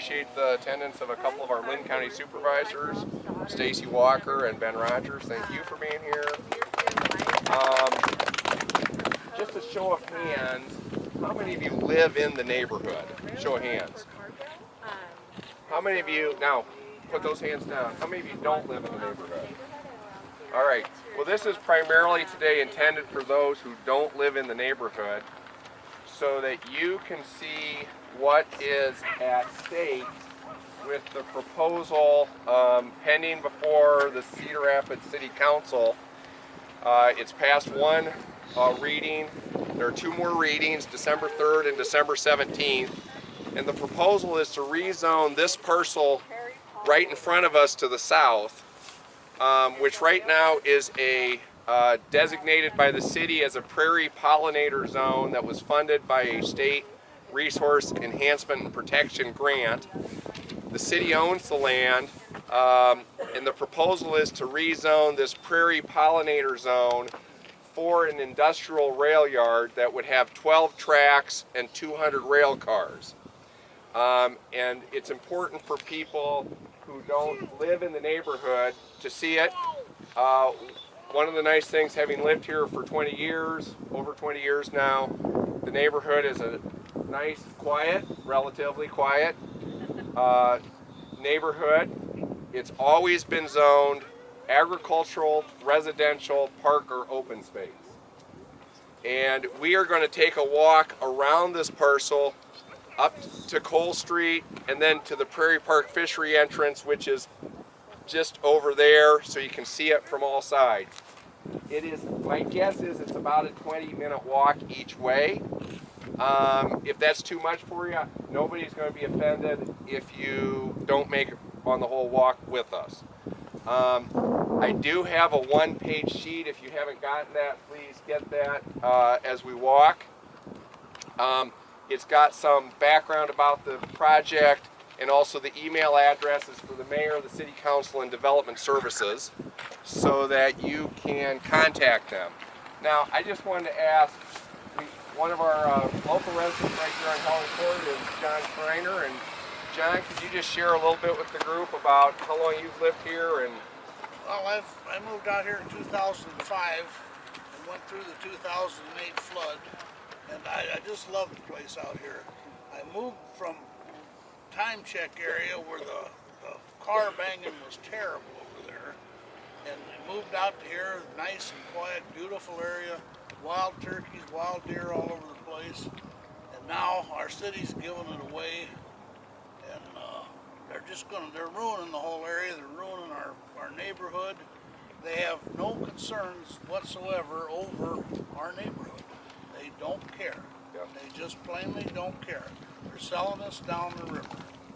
appreciate the attendance of a couple of our Linn County supervisors, Stacy Walker and Ben Rogers. Thank you for being here. Just a show of hands, how many of you live in the neighborhood? Show of hands. How many of you, now put those hands down, how many of you don't live in the neighborhood? All right, well this is primarily today intended for those who don't live in the neighborhood so that you can see what is at stake with the proposal pending before the Cedar Rapids City Council. It's passed one reading. There are two more readings, December 3rd and December 17th. And the proposal is to rezone this parcel right in front of us to the south, which right now is designated by the city as a prairie pollinator zone that was funded by a state resource enhancement and protection grant. The city owns the land, and the proposal is to rezone this prairie pollinator zone for an industrial rail yard that would have 12 tracks and 200 rail cars. And it's important for people who don't live in the neighborhood to see it. One of the nice things, having lived here for 20 years, over 20 years now, the neighborhood is a nice, quiet, relatively quiet neighborhood. It's always been zoned agricultural, residential, park, or open space. And we are going to take a walk around this parcel up to Cole Street and then to the Prairie Park Fishery entrance, which is just over there, so you can see it from all sides. It is, my guess is it's about a 20-minute walk each way. If that's too much for you, nobody's going to be offended if you don't make it on the whole walk with us. I do have a one-page sheet. If you haven't gotten that, please get that as we walk. It's got some background about the project and also the email addresses for the mayor, the city council, and development services so that you can contact them. Now, I just wanted to ask, one of our local residents right here on Hogg Court is John Schreiner. And John, could you just share a little bit with the group about how long you've lived here? And well, I moved out here in 2005 and went through the 2008 flood, and I just love the place out here. I moved from Time Check area where the car banging was terrible over there, and moved out to here, nice and quiet, beautiful area, wild turkeys, wild deer all over the place, and now our city's giving it away, and they're ruining the whole area, they're ruining our neighborhood. They have no concerns whatsoever over our neighborhood. They don't care. Yep. They just plainly don't care. They're selling us down the river.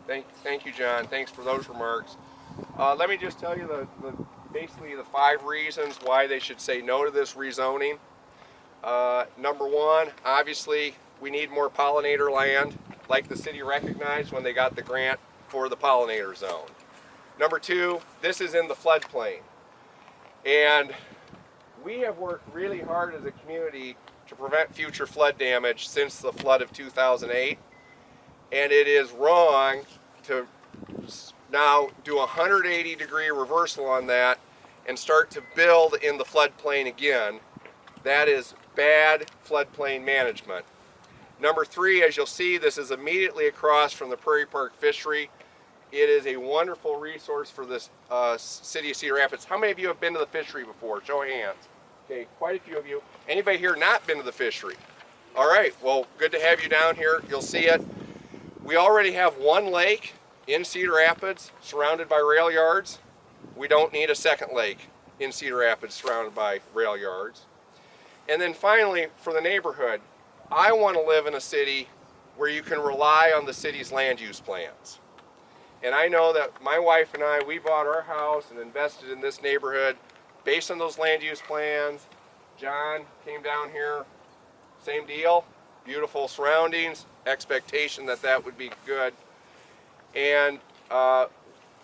Thank you, John. Thanks for those remarks. Let me just tell you basically the 5 reasons why they should say no to this rezoning. Number one, obviously, we need more pollinator land, like the city recognized when they got the grant for the pollinator zone. Number two, this is in the floodplain. And we have worked really hard as a community to prevent future flood damage since the flood of 2008. And it is wrong to now do a 180-degree reversal on that and start to build in the floodplain again. That is bad floodplain management. Number three, as you'll see, this is immediately across from the Prairie Park Fishery. It is a wonderful resource for this city of Cedar Rapids. How many of you have been to the fishery before? Show of hands. Okay, quite a few of you. Anybody here not been to the fishery? All right, well, good to have you down here. You'll see it. We already have one lake in Cedar Rapids surrounded by rail yards. We don't need a second lake in Cedar Rapids surrounded by rail yards. And then finally, for the neighborhood, I want to live in a city where you can rely on the city's land use plans. And I know that my wife and I, we bought our house and invested in this neighborhood based on those land use plans. John came down here, same deal, beautiful surroundings, expectation that that would be good. And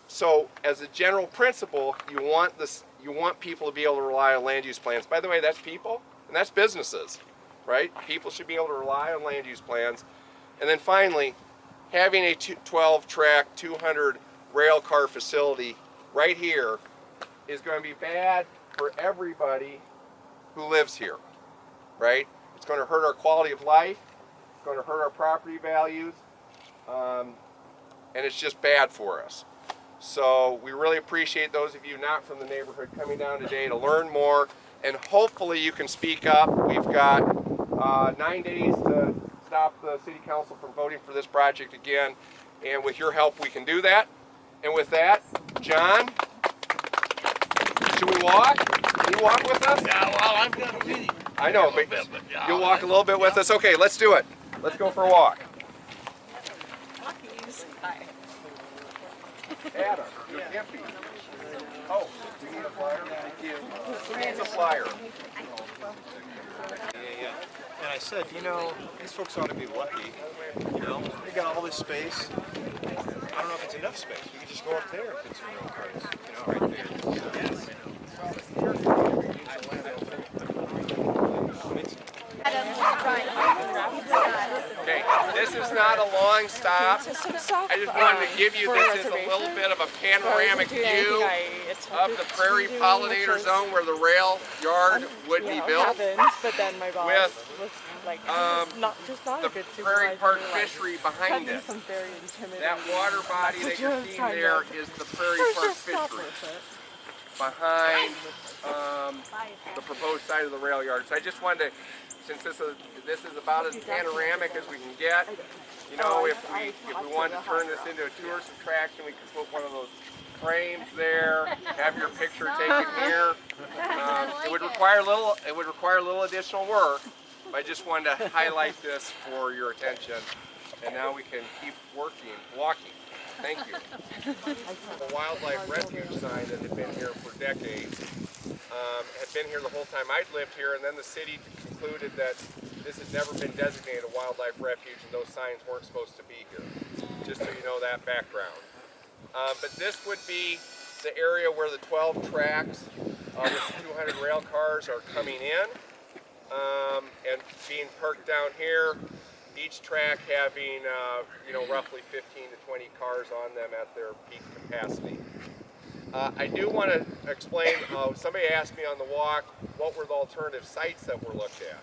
so as a general principle, you want people to be able to rely on land use plans. By the way, that's people and that's businesses, right? People should be able to rely on land use plans. And then finally, having a 12-track, 200 rail car facility right here is going to be bad for everybody who lives here, right? It's going to hurt our quality of life. It's going to hurt our property values, and it's just bad for us. So we really appreciate those of you not from the neighborhood coming down today to learn more, and hopefully you can speak up. We've got 9 days to stop the city council from voting for this project again, and with your help we can do that. And with that, John, should we walk? Can you walk with us? Yeah, well, I've got a meeting. I know, but Yeah, you'll walk a little bit with us? Okay, let's do it. Let's go for a walk. Adam, you can't be. Oh, you need a flyer? Thank you. Who needs a flyer? Yeah. And I said, you know, these folks ought to be lucky. You know, they got all this space. I don't know if it's enough space. We could just go up there and put some real cars, you know, right there. Okay, this is not a long stop. I just wanted to give you, this is a little bit of a panoramic view of the Prairie Pollinator Zone where the rail yard would be built. But then my boss was like, The Prairie Park Fishery behind it. That water body that you're seeing there is the Prairie Park Fishery behind the proposed site of the rail yard. So I just wanted to, since this is about as panoramic as we can get, you know, if we wanted to turn this into a tourist attraction, we could put one of those frames there, have your picture taken here. It would require a little additional work. But I just wanted to highlight this for your attention, and now we can keep walking. Thank you. The wildlife refuge sign that had been here for decades had been here the whole time I'd lived here, and then the city concluded that this had never been designated a wildlife refuge and those signs weren't supposed to be here, just so you know that background. But this would be the area where the 12 tracks with 200 rail cars are coming in and being parked down here. Each track having, you know, roughly 15 to 20 cars on them at their peak capacity. I do want to explain, somebody asked me on the walk, what were the alternative sites that were looked at?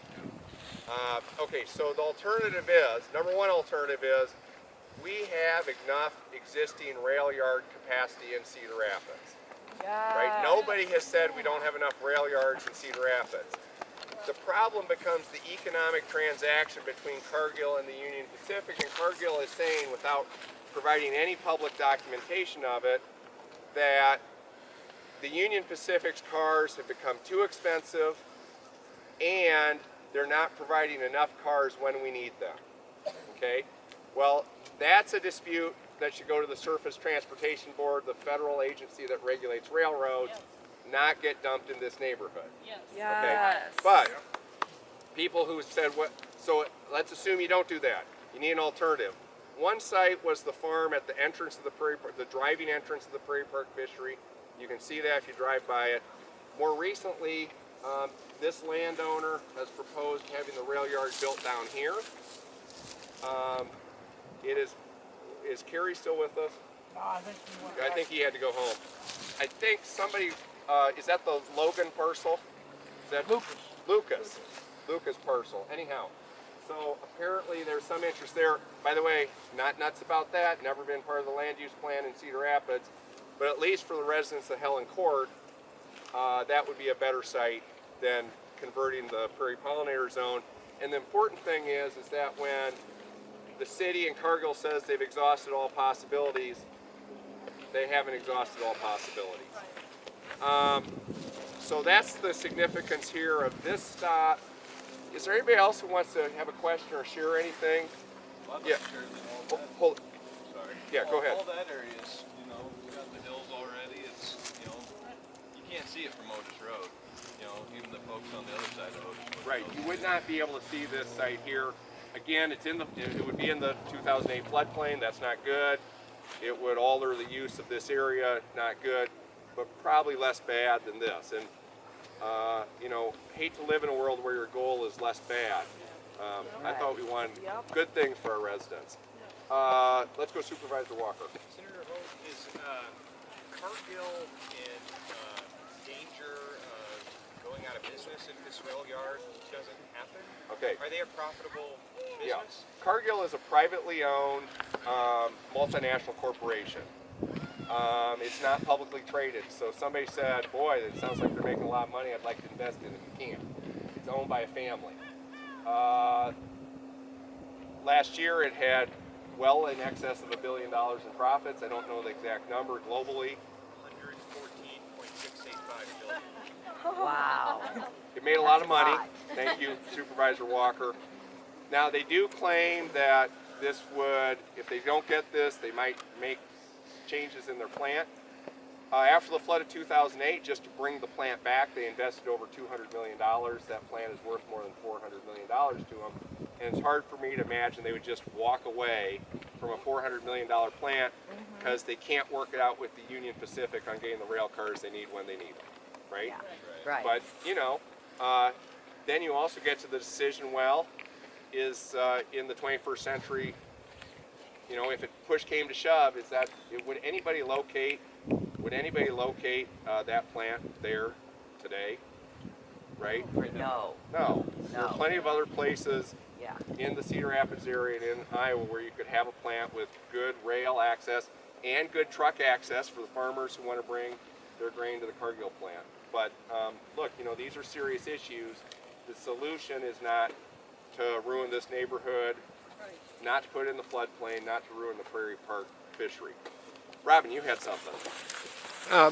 Okay, so the alternative is, number one alternative is, we have enough existing rail yard capacity in Cedar Rapids. Right? Nobody has said we don't have enough rail yards in Cedar Rapids. The problem becomes the economic transaction between Cargill and the Union Pacific, and Cargill is saying, without providing any public documentation of it, that the Union Pacific's cars have become too expensive and they're not providing enough cars when we need them. Okay? Well, that's a dispute that should go to the Surface Transportation Board, the federal agency that regulates railroads, not get dumped in this neighborhood. Okay? But people who said, what? So let's assume you don't do that. You need an alternative. One site was the farm at the entrance of the Prairie Park, the driving entrance of the Prairie Park Fishery. You can see that if you drive by it. More recently, this landowner has proposed having the rail yard built down here. Is Kerry still with us? I think he had to go home. I think somebody, is that the Logan parcel? Is that Lucas? Lucas parcel. Anyhow, so apparently there's some interest there. By the way, not nuts about that. Never been part of the land use plan in Cedar Rapids, but at least for the residents of Helen Court, that would be a better site than converting the Prairie Pollinator Zone. And the important thing is that when the city and Cargill says they've exhausted all possibilities, they haven't exhausted all possibilities. So that's the significance here of this stop. Is there anybody else who wants to have a question or share anything? Yeah. Hold. Sorry. Yeah, go ahead. All that area is, you know, we got the hills already. It's, you know, you can't see it from Otis Road. You know, even the folks on the other side of Otis Road. Right. You would not be able to see this site here. Again, it would be in the 2008 floodplain. That's not good. It would alter the use of this area. Not good, but probably less bad than this. And you know, hate to live in a world where your goal is less bad. I thought we wanted good things for our residents. Let's go Supervisor Walker. Senator Hogg, is Cargill in danger of going out of business if this rail yard doesn't happen? Okay. Are they a profitable business? Yeah. Cargill is a privately owned multinational corporation. It's not publicly traded, so somebody said, boy, it sounds like they're making a lot of money, I'd like to invest in it. You can't. It's owned by a family. Last year it had well in excess of $1 billion in profits. I don't know the exact number globally. 114.685 billion. Wow. It made a lot of That's a money. lot. Thank you, Supervisor Walker. Now they do claim that this would, if they don't get this, they might make changes in their plant. After the flood of 2008, just to bring the plant back, they invested over $200 million. That plant is worth more than $400 million to them. And it's hard for me to imagine they would just walk away from a $400 million plant because they can't work it out with the Union Pacific on getting the rail cars they need when they need them, right? Yeah. Right. But, you know, then you also get to the decision, well, is in the 21st century, you know, if it push came to shove, is that, would anybody locate that plant there today, right? No. No. There are No. plenty of other places Yeah. in the Cedar Rapids area and in Iowa where you could have a plant with good rail access and good truck access for the farmers who want to bring their grain to the Cargill plant. But look, you know, these are serious issues. The solution is not to ruin this neighborhood, not to put it in the floodplain, not to ruin the Prairie Park Fishery. Robin, you had something.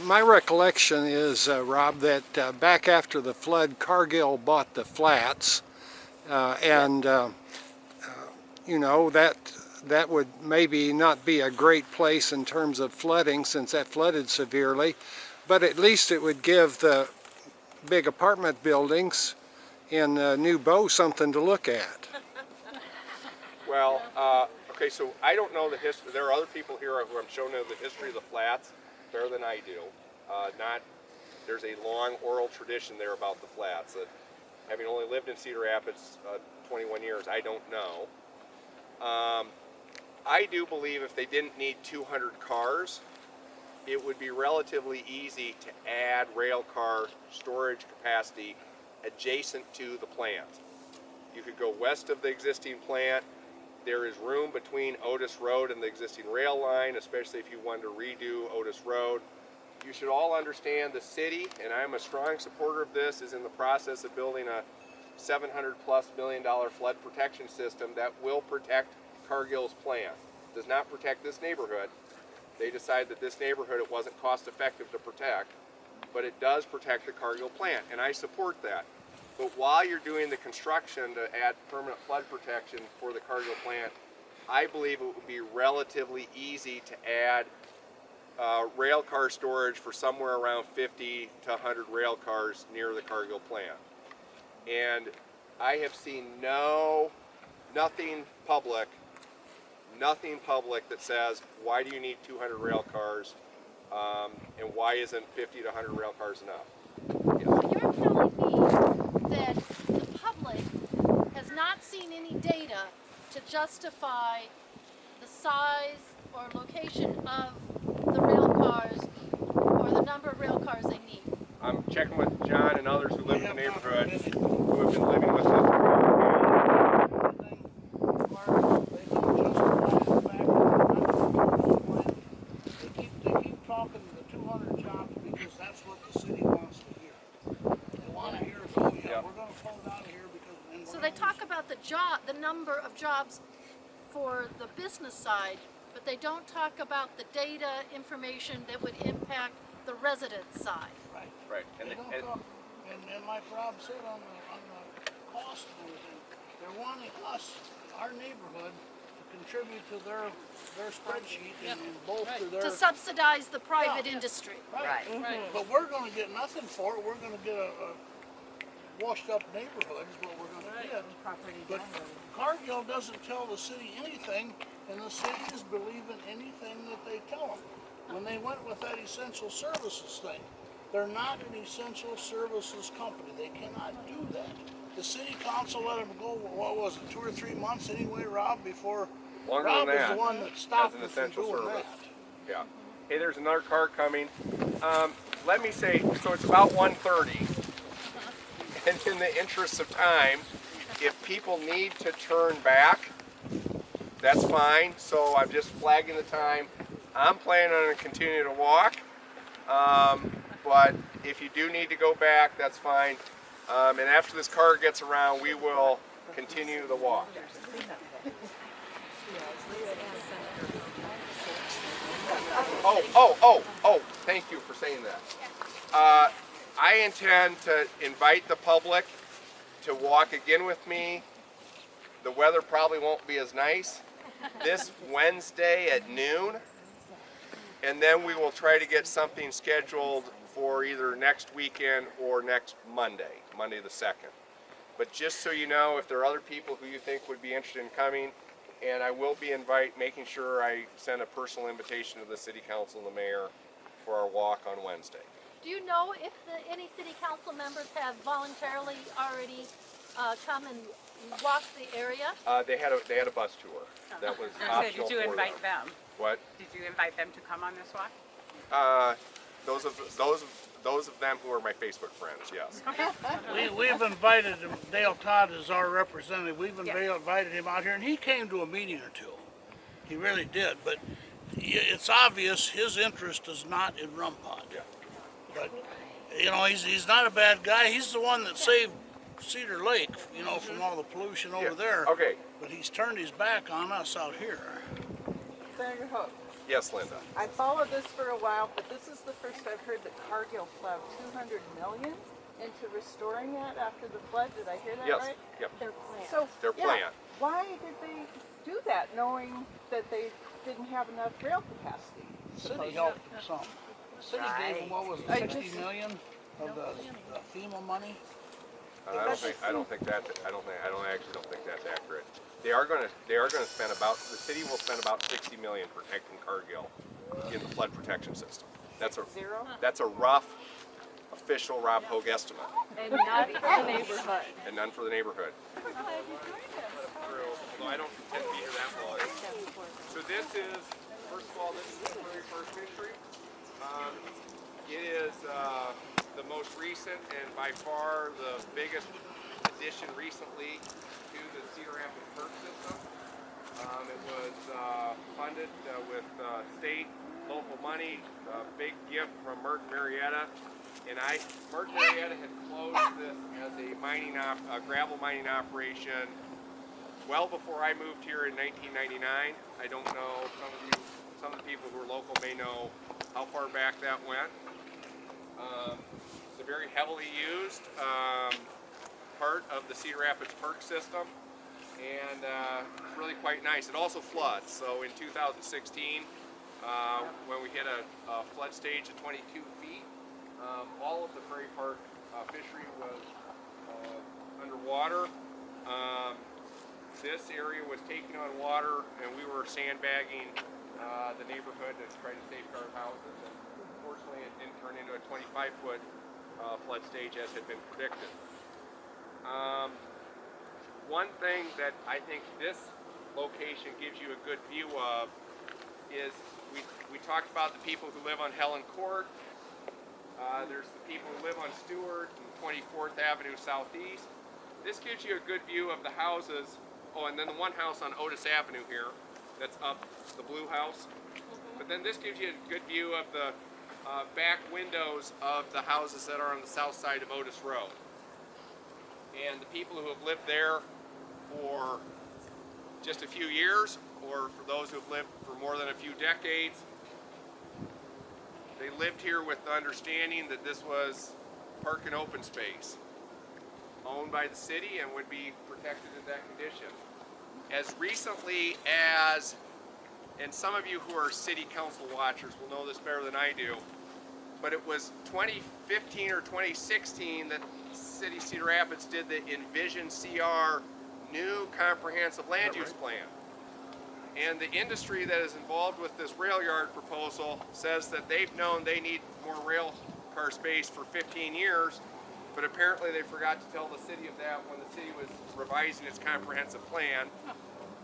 My recollection is, Rob, that back after the flood, Cargill bought the flats, and you know, that would maybe not be a great place in terms of flooding since that flooded severely, but at least it would give the big apartment buildings in New Bow something to look at. Well, okay, so I don't know the history. There are other people here who I'm showing the history of the flats better than I do. There's a long oral tradition there about the flats. Having only lived in Cedar Rapids 21 years, I don't know. I do believe if they didn't need 200 cars, it would be relatively easy to add rail car storage capacity adjacent to the plant. You could go west of the existing plant. There is room between Otis Road and the existing rail line, especially if you wanted to redo Otis Road. You should all understand the city, and I'm a strong supporter of this, is in the process of building a $700+ million flood protection system that will protect Cargill's plant. It does not protect this neighborhood. They decided that this neighborhood it wasn't cost effective to protect, but it does protect the Cargill plant, and I support that. But while you're doing the construction to add permanent flood protection for the Cargill plant, I believe it would be relatively easy to add rail car storage for somewhere around 50 to 100 rail cars near the Cargill plant. And I have seen nothing public that says, why do you need 200 rail cars and why isn't 50 to 100 rail cars enough? So you're telling me that the public has not seen any data to justify the size or location of the rail cars or the number of rail cars they need? I'm checking with John and others who live in the neighborhood who have been living with this. They keep talking the 200 jobs because that's what the city wants to hear. They want to hear, oh yeah, we're going to pull it out of here because. And we're So they gonna talk about the number of jobs for the business side, but they don't talk about the data information that would impact the resident side. Right. Right. They don't talk, and like Rob said on the cost and everything, they're wanting us, our neighborhood, to contribute to their spreadsheet and bolster their. To subsidize the private Yeah. industry. Right. But we're gonna get nothing for it, we're gonna get a washed up neighborhood is what we're gonna get. But Cargill doesn't tell the city anything, and the city is believing anything that they tell them. When they went with that essential services thing, they're not an essential services company, they cannot do that. The city council let them go, what was it, 2 or 3 months anyway, Rob, before Longer Rob than is that. the one that as stopped an me from essential doing service. that. Yeah. Hey, there's another car coming. Let me say, so it's about 1:30. And in the interest of time, if people need to turn back, that's fine. So I'm just flagging the time. I'm planning on continuing to walk. But if you do need to go back, that's fine. And after this car gets around, we will continue the walk. Oh, thank you for saying that. I intend to invite the public to walk again with me. The weather probably won't be as nice this Wednesday at noon. And then we will try to get something scheduled for either next weekend or next Monday, Monday the 2nd. But just so you know, if there are other people who you think would be interested in coming, and I will be making sure I send a personal invitation to the city council and the mayor for our walk on Wednesday. Do you know if any city council members have voluntarily already come and walked the area? They had a bus tour that was optional Did you for invite them. them? What? Did you invite them to come on this walk? Those of them who are my Facebook friends, yes. We've invited him, Dale Todd is our representative, we've invited him out here, and he came to a meeting or two. He really did, but it's obvious his interest is not in Rompot. Yeah. But, you know, he's not a bad guy. He's the one that saved Cedar Lake, you know, from all the pollution over there. Okay. But he's turned his back on us out here. Senator Hogg, Yes, Linda. I followed this for a while, but this is the first I've heard that Cargill plowed 200 million into restoring that after the flood. Did I hear that Yes. right? Yep. So, Their yeah, plan. why did they do that, knowing that they didn't have enough rail capacity? The city helped him some. The city gave him, what was it, 60 million of the FEMA money? I don't actually don't think that's accurate. They are going to spend about, the city will spend about 60 million protecting Cargill in the flood protection system. That's a rough official Rob Hogg estimate, And not for the neighborhood. and none for the neighborhood. Although I don't intend to be here that long. So this is, first of all, this is the Prairie Park Fishery. It is the most recent and by far the biggest addition recently to the Cedar Rapids Park system. It was funded with state, local money, a big gift from Martin-Marietta. And Martin-Marietta had closed this as a gravel mining operation well before I moved here in 1999. I don't know, some of the people who are local may know how far back that went. It's a very heavily used part of the Cedar Rapids Park system, and it's really quite nice. It also floods, so in 2016, when we hit a flood stage of 22 feet, all of the Prairie Park fishery was underwater. This area was taking on water, and we were sandbagging the neighborhood to try to safeguard houses. And unfortunately, it didn't turn into a 25-foot flood stage as had been predicted. One thing that I think this location gives you a good view of is we talked about the people who live on Helen Court. There's the people who live on Stewart and 24th Avenue Southeast. This gives you a good view of the houses. Oh, and then the one house on Otis Avenue here, that's up, the blue house. But then this gives you a good view of the back windows of the houses that are on the south side of Otis Road. And the people who have lived there for just a few years, or for those who have lived for more than a few decades, they lived here with the understanding that this was park and open space, owned by the city and would be protected in that condition. As recently as, and some of you who are city council watchers will know this better than I do, but it was 2015 or 2016 that City Cedar Rapids did the Envision CR new comprehensive land use plan. And the industry that is involved with this Railyard proposal says that they've known they need more rail car space for 15 years, but apparently they forgot to tell the city of that when the city was revising its comprehensive plan.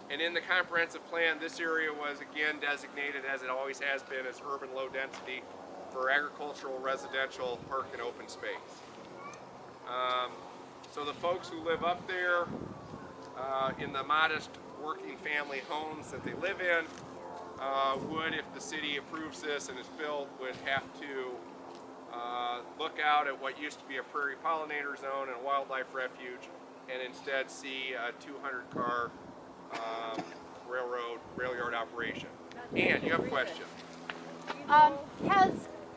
And in the comprehensive plan, this area was again designated, as it always has been, as urban low density for agricultural, residential, park, and open space. So the folks who live up there in the modest working family homes that they live in would, if the city approves this and is built, would have to look out at what used to be a prairie pollinator zone and a wildlife refuge, and instead see a 200-car Railyard operation. Ann, you have a question?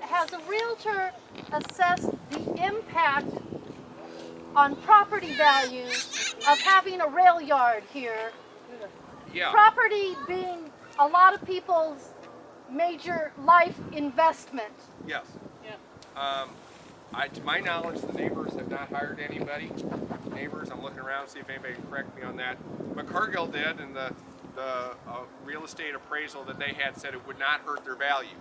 Has a realtor assessed the impact on property values of having a rail yard here? Yeah. Property being a lot of people's major life investment. Yes. To my knowledge, the neighbors have not hired anybody. Neighbors, I'm looking around to see if anybody can correct me on that. But Cargill did, and the real estate appraisal that they had said it would not hurt their values.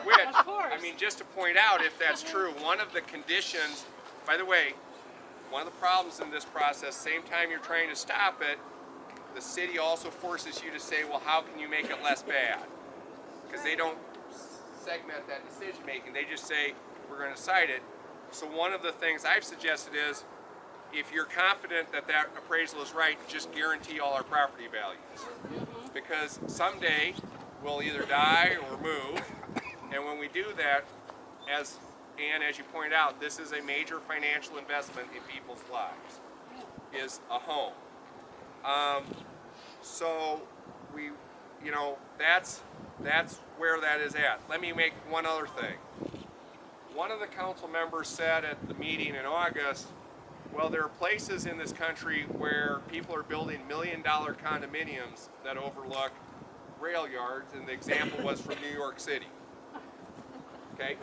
Which, I mean, just to point out, if that's true, one of the conditions, by the way, one of the problems in this process, same time you're trying to stop it, the city also forces you to say, well, how can you make it less bad? Because they don't segment that decision making. They just say, we're going to cite it. So one of the things I've suggested is, if you're confident that that appraisal is right, just guarantee all our property values. Because someday we'll either die or move, and when we do that, as you point out, this is a major financial investment in people's lives, is a home. So we, that's where that is at. Let me make one other thing. One of the council members said at the meeting in August, well, there are places in this country where people are building $1 million condominiums that overlook rail yards, and the example was from New York City. Okay?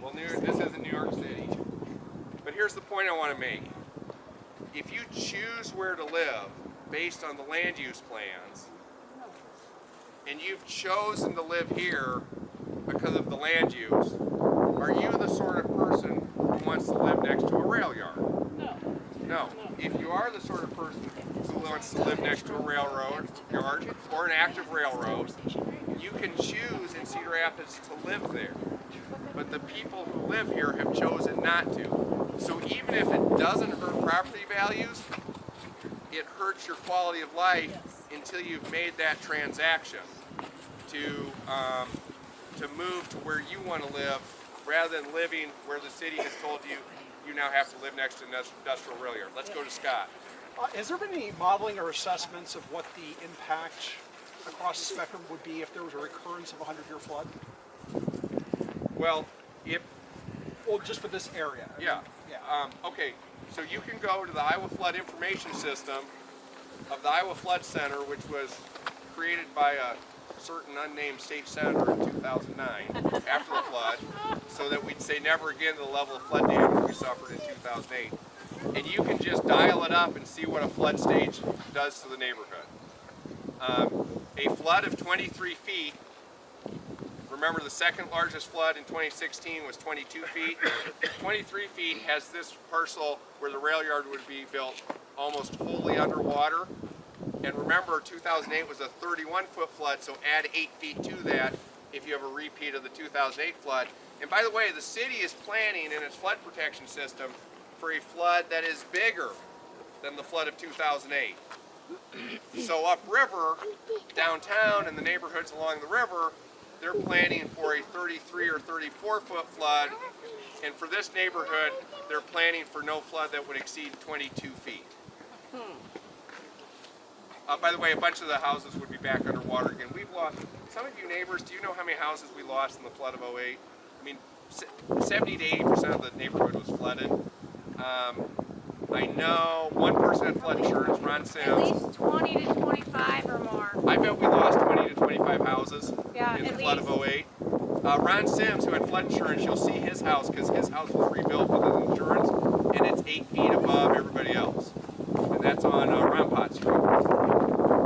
Well, this isn't New York City. But here's the point I want to make. If you choose where to live based on the land use plans, and you've chosen to live here because of the land use, are you the sort of person who wants to live next to a rail yard? No. If you are the sort of person who wants to live next to a railroad yard or an active railroad, you can choose in Cedar Rapids to live there. But the people who live here have chosen not to. So even if it doesn't hurt property values, it hurts your quality of life until you've made that transaction to move to where you want to live, rather than living where the city has told you you now have to live next to an industrial rail yard. Let's go to Scott. Has there been any modeling or assessments of what the impact across the spectrum would be if there was a recurrence of a 100-year flood? Well, just for this area. Yeah. Okay, so you can go to the Iowa Flood Information System of the Iowa Flood Center, which was created by a certain unnamed state senator in 2009 after the flood, so that we'd say never again to the level of flood damage we suffered in 2008. And you can just dial it up and see what a flood stage does to the neighborhood. A flood of 23 feet, remember the second largest flood in 2016 was 22 feet. 23 feet has this parcel where the rail yard would be built almost wholly underwater. And remember, 2008 was a 31-foot flood, so add 8 feet to that if you have a repeat of the 2008 flood. And by the way, the city is planning in its flood protection system for a flood that is bigger than the flood of 2008. So upriver, downtown, and the neighborhoods along the river, they're planning for a 33 or 34-foot flood. And for this neighborhood, they're planning for no flood that would exceed 22 feet. By the way, a bunch of the houses would be back underwater again. We've lost, some of you neighbors, do you know how many houses we lost in the flood of 08? I mean, 70 to 80% of the neighborhood was flooded. I know one person had flood insurance, Ron Sims. At least 20 to 25 or more. I bet we lost 20 to 25 houses Yeah, in the at flood of least. 08. Ron Sims, who had flood insurance, you'll see his house, because his house was rebuilt with his insurance, and it's 8 feet above everybody else. And that's on Rompot Street.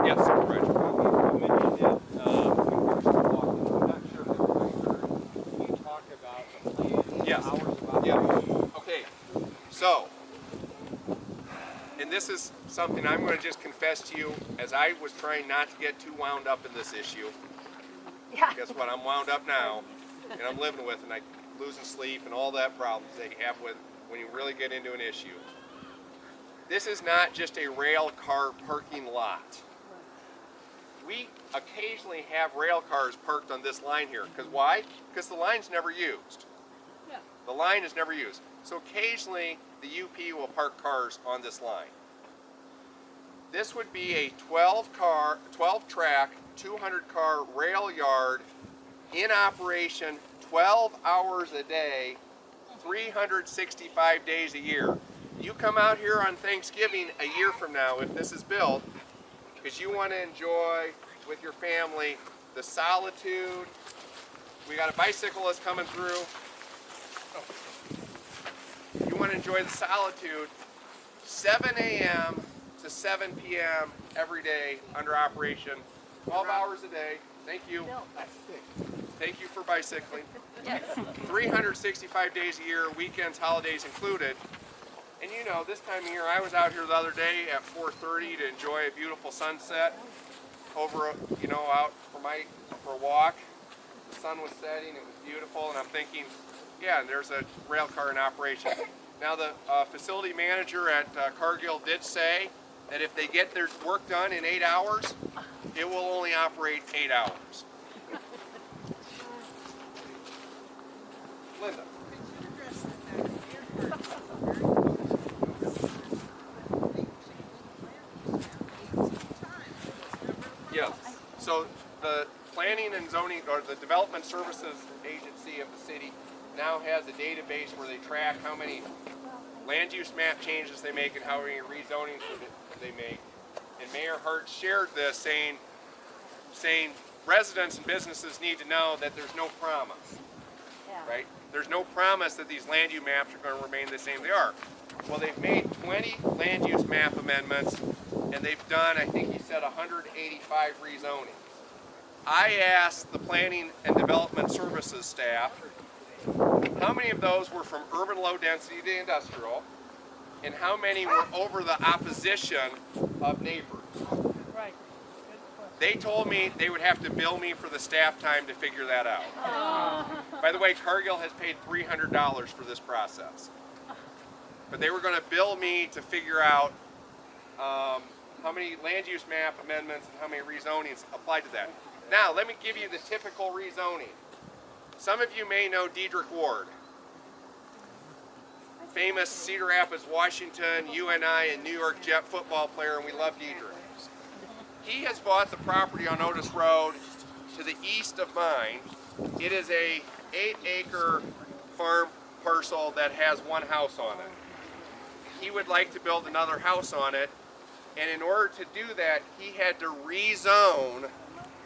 Yes, Supervisor. Yes. Yeah. Okay. So, in this is something I'm going to just confess to you, as I was trying not to get too wound up in this issue. Yeah. Guess what? I'm wound up now, and I'm living with, and I'm losing sleep and all that problems that you have with when you really get into an issue. This is not just a rail car parking lot. We occasionally have rail cars parked on this line here. Because why? Because the line's never used. Yeah. The line is never used. So occasionally the UP will park cars on this line. This would be a 12 track, 200 car rail yard in operation 12 hours a day, 365 days a year. You come out here on Thanksgiving a year from now, if this is built, because you want to enjoy with your family the solitude. We got a bicyclist coming through. You want to enjoy the solitude. 7 a.m. to 7 p.m. every day under operation, 12 hours a day. Thank you. Thank you for bicycling. 365 days a year, weekends, holidays included. And you know, this time of year, I was out here the other day at 4:30 to enjoy a beautiful sunset over, you know, out for a walk. The sun was setting, it was beautiful, and I'm thinking, yeah, there's a rail car in operation. Now the facility manager at Cargill did say that if they get their work done in 8 hours, it will only operate 8 hours. Linda. Yes. So the planning and zoning, or the development services agency of the city, now has a database where they track how many land use map changes they make and how many rezonings they make. And Mayor Hart shared this, saying residents and businesses need to know that there's no promise, right? There's no promise that these land use maps are going to remain the same they are. Well, they've made 20 land use map amendments, and they've done, I think he said, 185 rezonings. I asked the planning and development services staff, how many of those were from urban low density to industrial, and how many were over the opposition of neighbors? Right. They told me they would have to bill me for the staff time to figure that out. By the way, Cargill has paid $300 for this process. But they were going to bill me to figure out how many land use map amendments and how many rezonings applied to that. Now, let me give you the typical rezoning. Some of you may know Diedrich Ward, famous Cedar Rapids, Washington, UNI, and New York Jet football player, and we love Diedrich. He has bought the property on Otis Road to the east of mine. It is a 8-acre farm parcel that has one house on it. He would like to build another house on it, and in order to do that, he had to rezone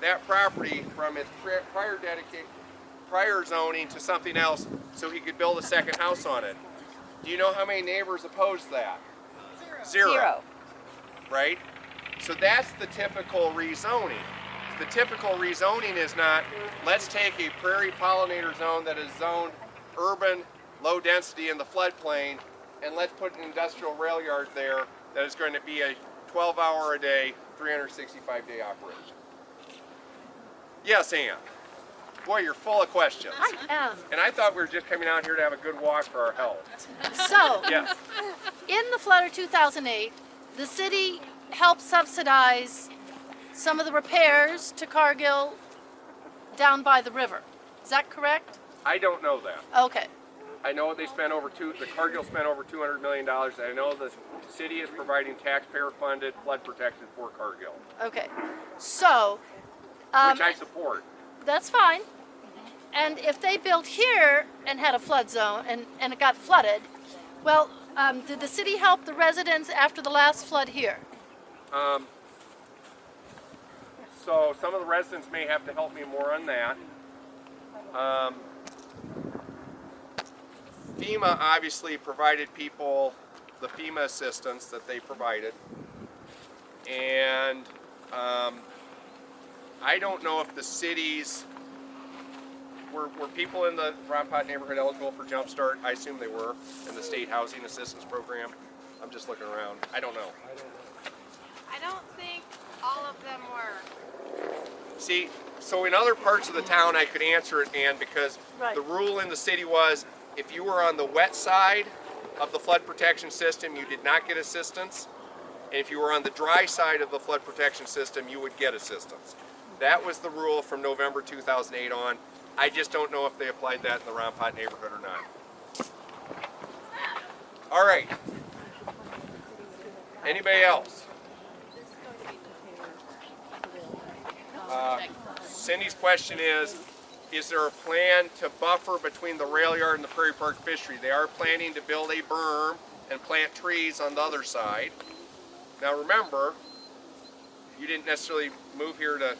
that property from its prior zoning to something else so he could build a second house on it. Do you know how many neighbors opposed that? Zero. Right? So that's the typical rezoning. The typical rezoning is not, let's take a prairie pollinator zone that is zoned urban, low density in the floodplain, and let's put an industrial rail yard there that is going to be a 12-hour a day, 365-day operation. Yes, Ann. Boy, you're full of questions. I am. And I thought we were just coming out here to have a good walk for our health. So, Yes. in the flood of 2008, the city helped subsidize some of the repairs to Cargill down by the river. Is that correct? I don't know that. Okay. I know they spent the Cargill spent over $200 million. I know the city is providing taxpayer-funded flood protection for Cargill, Okay. So, which I support. that's fine. And if they built here and had a flood zone and it got flooded, well, did the city help the residents after the last flood here? So some of the residents may have to help me more on that. FEMA obviously provided people the FEMA assistance that they provided. And I don't know if the cities, were people in the Rompot neighborhood eligible for Jump Start? I assume they were, in the state housing assistance program. I'm just looking around. I don't know. I don't think all of them were. See, so in other parts of the town, I could answer it, Ann, because Right. the rule in the city was if you were on the wet side of the flood protection system, you did not get assistance. And if you were on the dry side of the flood protection system, you would get assistance. That was the rule from November 2008 on. I just don't know if they applied that in the Rompot neighborhood or not. All right. Anybody else? Cindy's question is there a plan to buffer between the Railyard and the Prairie Park Fishery? They are planning to build a berm and plant trees on the other side. Now remember, you didn't necessarily move here to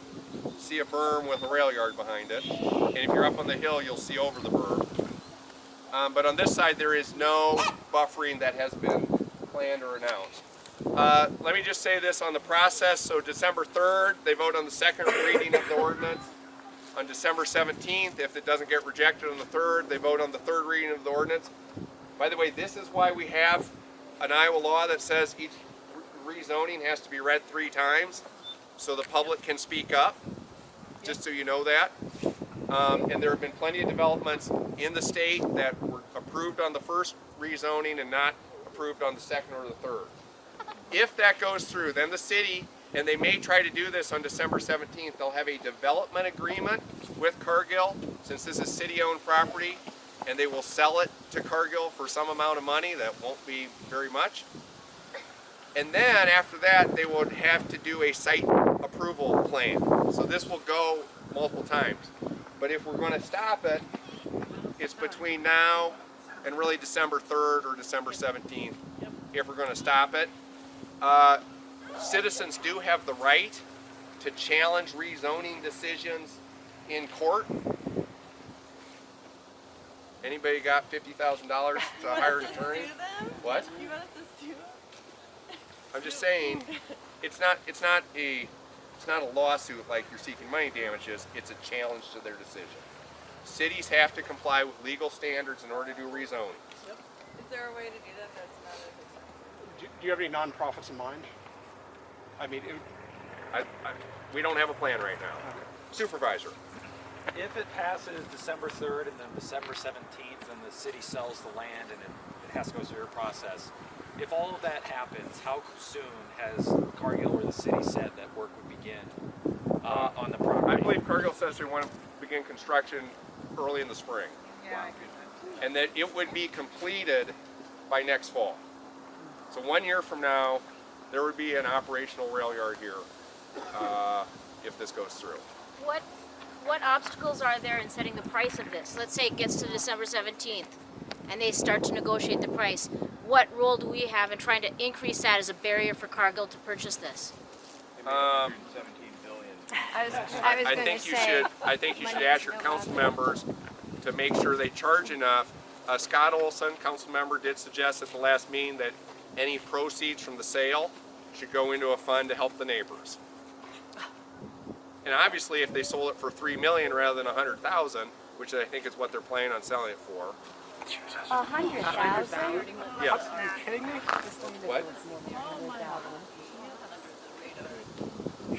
see a berm with a Railyard behind it. And if you're up on the hill, you'll see over the berm. But on this side, there is no buffering that has been planned or announced. Let me just say this on the process. So December 3rd, they vote on the second reading of the ordinance. On December 17th, if it doesn't get rejected on the 3rd, they vote on the third reading of the ordinance. By the way, this is why we have an Iowa law that says each rezoning has to be read 3 times so the public can speak up, just so you know that. And there have been plenty of developments in the state that were approved on the first rezoning and not approved on the second or the third. If that goes through, then the city, and they may try to do this on December 17th, they'll have a development agreement with Cargill, since this is city-owned property, and they will sell it to Cargill for some amount of money. That won't be very much. And then after that, they would have to do a site approval plan. So this will go multiple times. But if we're going to stop it, it's between now and really December 3rd or December 17th if we're going to stop it. Citizens do have the right to challenge rezoning decisions in court. Anybody got $50,000 to hire an attorney? What? You want us to sue them? I'm just saying, it's not a lawsuit like you're seeking money damages. It's a challenge to their decision. Cities have to comply with legal standards in order to do rezoning. Is there a way to do that that's not a Do you have any nonprofits in mind? I mean, We don't have a plan right now. Supervisor. If it passes December 3rd and then December 17th and the city sells the land and it has to go through your process, if all of that happens, how soon has Cargill or the city said that work would begin on the property? I believe Cargill says they want to begin construction early in the spring. Yeah. And that it would be completed by next fall. So 1 year from now, there would be an operational rail yard here if this goes through. What obstacles are there in setting the price of this? Let's say it gets to December 17th and they start to negotiate the price. What role do we have in trying to increase that as a barrier for Cargill to purchase this? $17 billion. I think you should ask your council members to make sure they charge enough. Scott Olson, council member, did suggest at the last meeting that any proceeds from the sale should go into a fund to help the neighbors. And obviously, if they sold it for $3 million rather than $100,000, which I think is what they're planning on selling it for. 100,000? Yes. are you kidding me? What?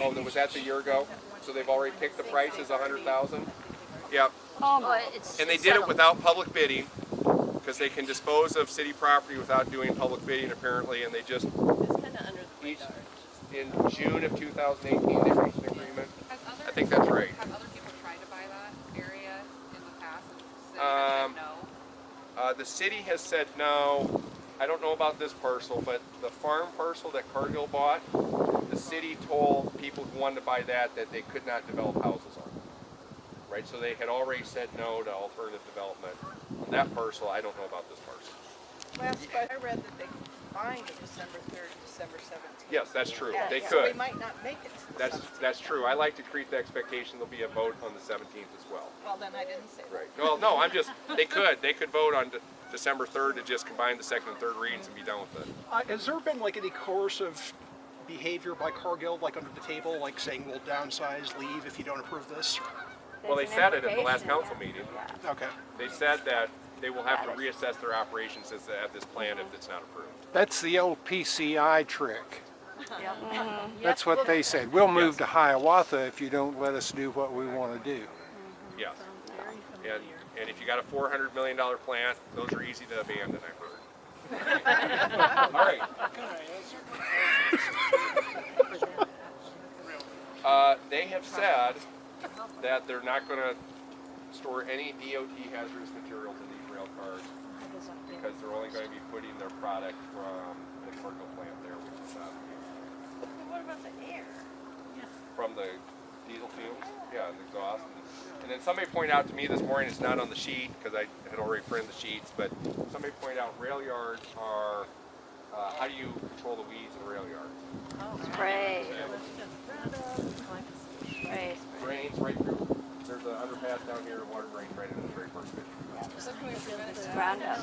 Oh, was that the year ago? So they've already picked the price as $100,000? Yep. And they did it without public bidding, because they can dispose of city property without doing public bidding apparently, and they just, in June of 2018, they reached an agreement. I think that's right. Have other people tried to buy that area in the past and the city has said no? The city has said no. I don't know about this parcel, but the farm parcel that Cargill bought, the city told people who wanted to buy that they could not develop houses on it. Right, so they had already said no to alternative development. On that parcel, I don't know about this parcel. Last but I read that they combined December 3rd and December 17th. Yes, that's true. Yeah, They so could. we might not make it to the 17th. That's true. I like to create the expectation there'll be a vote on the 17th as well. Well, then I didn't say that. Right. Well, no, they could vote on December 3rd to just combine the second and third readings and be done with it. Has there been like any coercive behavior by Cargill, like under the table, like saying we'll downsize, leave if you don't approve this? Well, they said it at the last council meeting. Okay. They said that they will have to reassess their operations since they have this plan if it's not approved. That's the old PCI trick. Mm-hmm. That's what they said. We'll move to Hiawatha if you don't let us do what we want to do. Yes. And if you got a $400 million plant, those are easy to abandon, I've heard. All right. They have said that they're not going to store any DOT hazardous materials in these rail cars because they're only going to be putting their product from the Cargill plant there, which is What about the air? from the diesel fumes, yeah, and the exhaust. And then somebody pointed out to me this morning, it's not on the sheet because I had already printed the sheets, but somebody pointed out rail yards are, how do you control the weeds in rail yards? Spray. Spray. Drains right through, there's an underpass down here, water drains right into the Prairie Park Fishery. Roundup.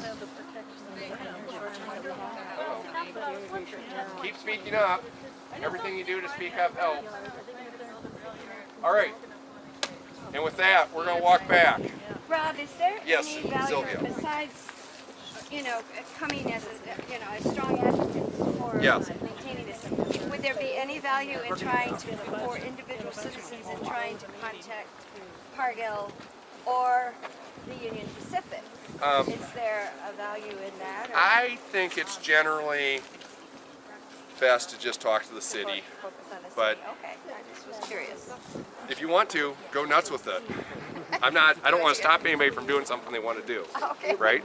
Keep speaking up. Everything you do to speak up helps. All right. And with that, we're going to walk back. Rob, is there Yes, any value Sylvia. besides, coming as a strong advocate for Yes. maintaining this? Would there be any value in trying to, for individual citizens, in trying to contact Cargill or the Union Pacific? Is there a value in that? Or I think it's generally best to just talk to the city. focus on the But city? Okay, I just was curious. if you want to, go nuts with it. I don't want to stop anybody from doing something they want to do. Okay. Right?